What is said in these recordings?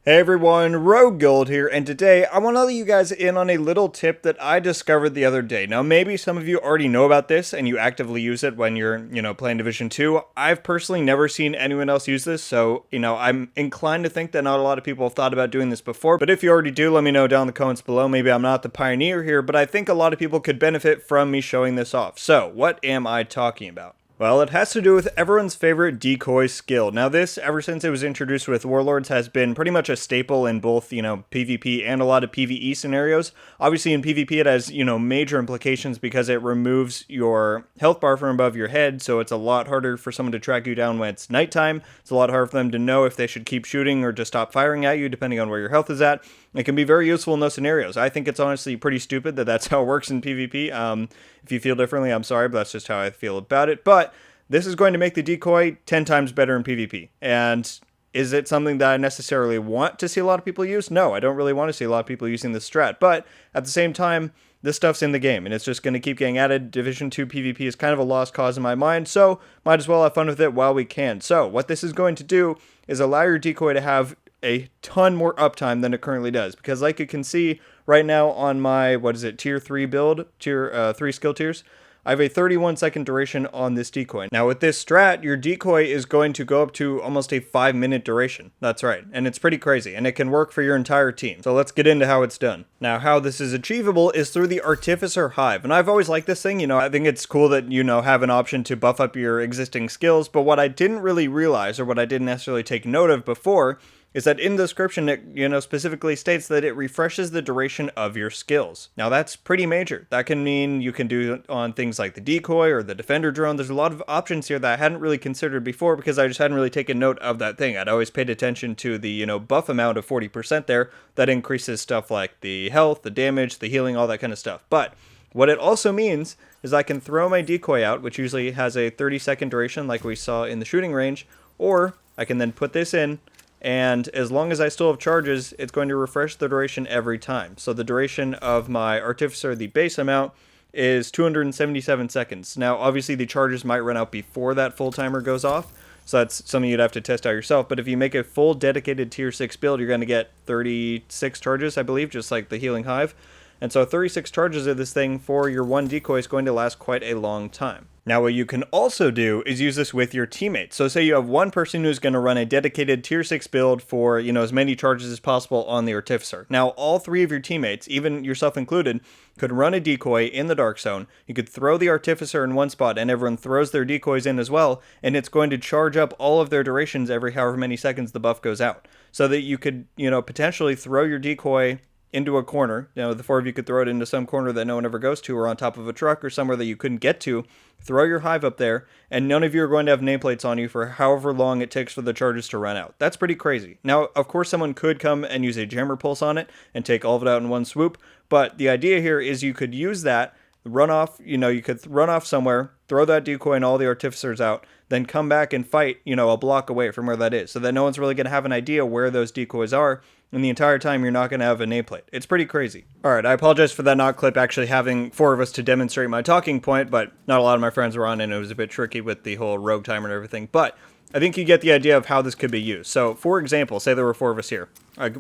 Hey everyone, RogueGold here, and today I want to let you guys in on a little tip that I discovered the other day. Now, maybe some of you already know about this and you actively use it when you're, playing Division 2. I've personally never seen anyone else use this, so, I'm inclined to think that not a lot of people have thought about doing this before. But if you already do, let me know down in the comments below. Maybe I'm not the pioneer here, but I think a lot of people could benefit from me showing this off. So, what am I talking about? Well, it has to do with everyone's favorite decoy skill. Now this, ever since it was introduced with Warlords, has been pretty much a staple in both, PvP and a lot of PvE scenarios. Obviously in PvP it has, major implications because it removes your health bar from above your head, so it's a lot harder for someone to track you down when it's nighttime. It's a lot harder for them to know if they should keep shooting or just stop firing at you, depending on where your health is at. It can be very useful in those scenarios. I think it's honestly pretty stupid that that's how it works in PvP. If you feel differently, I'm sorry, but that's just how I feel about it. But this is going to make the decoy 10 times better in PvP. And is it something that I necessarily want to see a lot of people use? No, I don't really want to see a lot of people using this strat. But at the same time, this stuff's in the game, and it's just going to keep getting added. Division 2 PvP is kind of a lost cause in my mind, so might as well have fun with it while we can. So what this is going to do is allow your decoy to have a ton more uptime than it currently does, because like you can see right now on my, tier 3 build, tier 3 skill tiers, I have a 31-second duration on this decoy. Now with this strat, your decoy is going to go up to almost a 5-minute duration. That's right, and it's pretty crazy, and it can work for your entire team. So let's get into how it's done. Now how this is achievable is through the Artificer Hive, and I've always liked this thing. I think it's cool that have an option to buff up your existing skills, but what I didn't really realize, or what I didn't necessarily take note of before, is that in the description it, specifically states that it refreshes the duration of your skills. Now that's pretty major. That can mean you can do it on things like the decoy or the defender drone. There's a lot of options here that I hadn't really considered before because I just hadn't really taken note of that thing. I'd always paid attention to the, buff amount of 40% there that increases stuff like the health, the damage, the healing, all that kind of stuff. But what it also means is I can throw my decoy out, which usually has a 30-second duration like we saw in the shooting range, or I can then put this in, and as long as I still have charges, it's going to refresh the duration every time. So the duration of my Artificer, the base amount, is 277 seconds. Now, obviously, the charges might run out before that full timer goes off, so that's something you'd have to test out yourself. But if you make a full dedicated tier 6 build, you're going to get 36 charges, I believe, just like the Healing Hive. And so 36 charges of this thing for your one decoy is going to last quite a long time. Now what you can also do is use this with your teammates. So say you have one person who's going to run a dedicated tier 6 build for, as many charges as possible on the Artificer. Now all three of your teammates, even yourself included, could run a decoy in the dark zone. You could throw the Artificer in one spot and everyone throws their decoys in as well, and it's going to charge up all of their durations every however many seconds the buff goes out. So that you could, potentially throw your decoy into a corner. The four of you could throw it into some corner that no one ever goes to, or on top of a truck or somewhere that you couldn't get to. Throw your hive up there, and none of you are going to have nameplates on you for however long it takes for the charges to run out. That's pretty crazy. Now, of course, someone could come and use a jammer pulse on it and take all of it out in one swoop, but the idea here is you could use that, run off, you could run off somewhere, throw that decoy and all the Artificers out, then come back and fight, a block away from where that is, so that no one's really going to have an idea where those decoys are, and the entire time you're not going to have a nameplate. It's pretty crazy. Alright, I apologize for that not clip actually having four of us to demonstrate my talking point, but not a lot of my friends were on, and it was a bit tricky with the whole rogue timer and everything, but I think you get the idea of how this could be used. So, for example, say there were four of us here.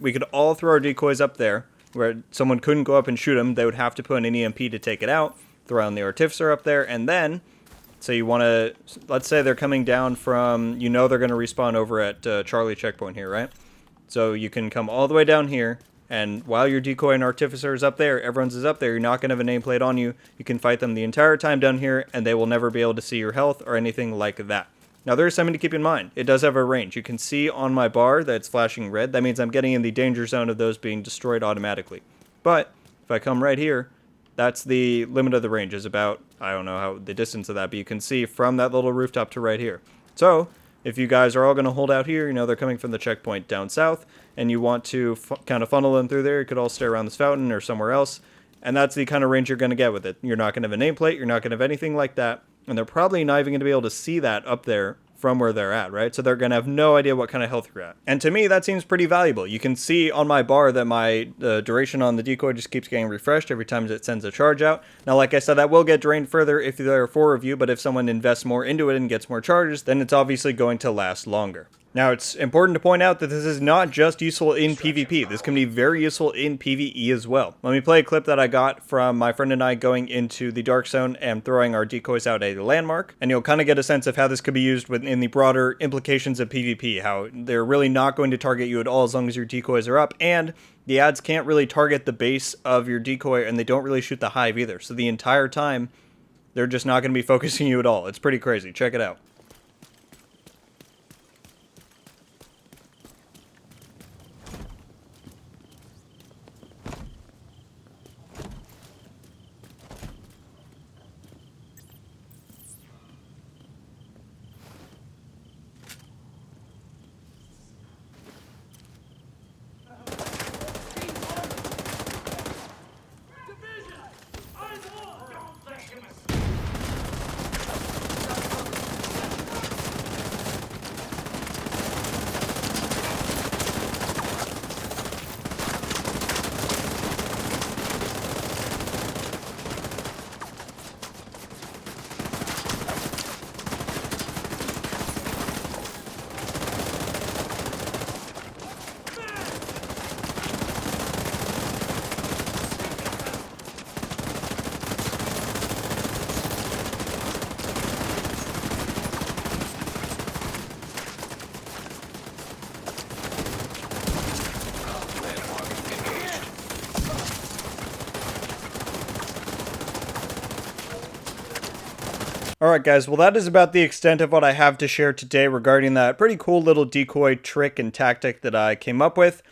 We could all throw our decoys up there, where someone couldn't go up and shoot them. They would have to put an EMP to take it out, throw on the Artificer up there, and then so you want to, let's say they're coming down from, they're going to respawn over at Charlie checkpoint here, right? So you can come all the way down here, and while your decoy and Artificer is up there, everyone's is up there, you're not going to have a nameplate on you. You can fight them the entire time down here, and they will never be able to see your health or anything like that. Now there is something to keep in mind. It does have a range. You can see on my bar that it's flashing red. That means I'm getting in the danger zone of those being destroyed automatically. But if I come right here, that's the limit of the range, is about, I don't know how the distance of that, but you can see from that little rooftop to right here. So if you guys are all going to hold out here, they're coming from the checkpoint down south, and you want to kind of funnel them through there, you could all stay around this fountain or somewhere else, and that's the kind of range you're going to get with it. You're not going to have a nameplate, you're not going to have anything like that, and they're probably not even going to be able to see that up there from where they're at, right? So they're going to have no idea what kind of health you're at. And to me, that seems pretty valuable. You can see on my bar that my duration on the decoy just keeps getting refreshed every time it sends a charge out. Now, like I said, that will get drained further if there are four of you, but if someone invests more into it and gets more charges, then it's obviously going to last longer. Now, it's important to point out that this is not just useful in PvP. This can be very useful in PvE as well. Let me play a clip that I got from my friend and I going into the Dark Zone and throwing our decoys out at a landmark, and you'll kind of get a sense of how this could be used within the broader implications of PvP, how they're really not going to target you at all as long as your decoys are up, and the ads can't really target the base of your decoy, and they don't really shoot the hive either. So the entire time, they're just not going to be focusing you at all. It's pretty crazy. Check it out. Alright guys, well that is about the extent of what I have to share today regarding that pretty cool little decoy trick and tactic that I came up with.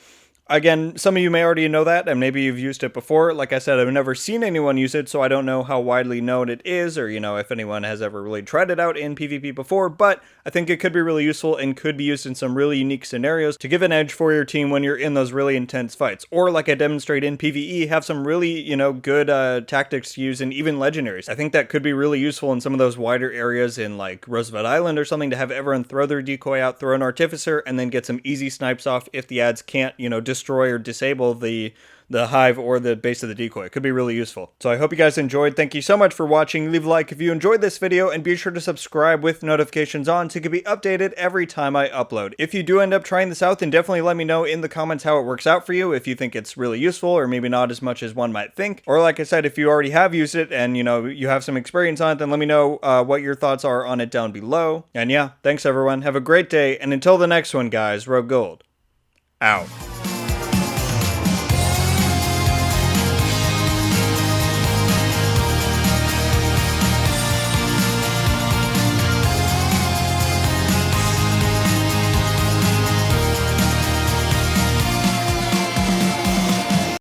Again, some of you may already know that, and maybe you've used it before. Like I said, I've never seen anyone use it, so I don't know how widely known it is, or, if anyone has ever really tried it out in PvP before, but I think it could be really useful and could be used in some really unique scenarios to give an edge for your team when you're in those really intense fights. Or, like I demonstrate in PvE, have some really, good tactics to use in even legendaries. I think that could be really useful in some of those wider areas in, like, Roosevelt Island or something, to have everyone throw their decoy out, throw an Artificer, and then get some easy snipes off if the ads can't, destroy or disable the hive or the base of the decoy. It could be really useful. So I hope you guys enjoyed. Thank you so much for watching. Leave a like if you enjoyed this video, and be sure to subscribe with notifications on so you can be updated every time I upload. If you do end up trying this out, then definitely let me know in the comments how it works out for you, if you think it's really useful or maybe not as much as one might think. Or like I said, if you already have used it and you have some experience on it, then let me know what your thoughts are on it down below. And yeah, thanks everyone. Have a great day, and until the next one guys, RogueGold out.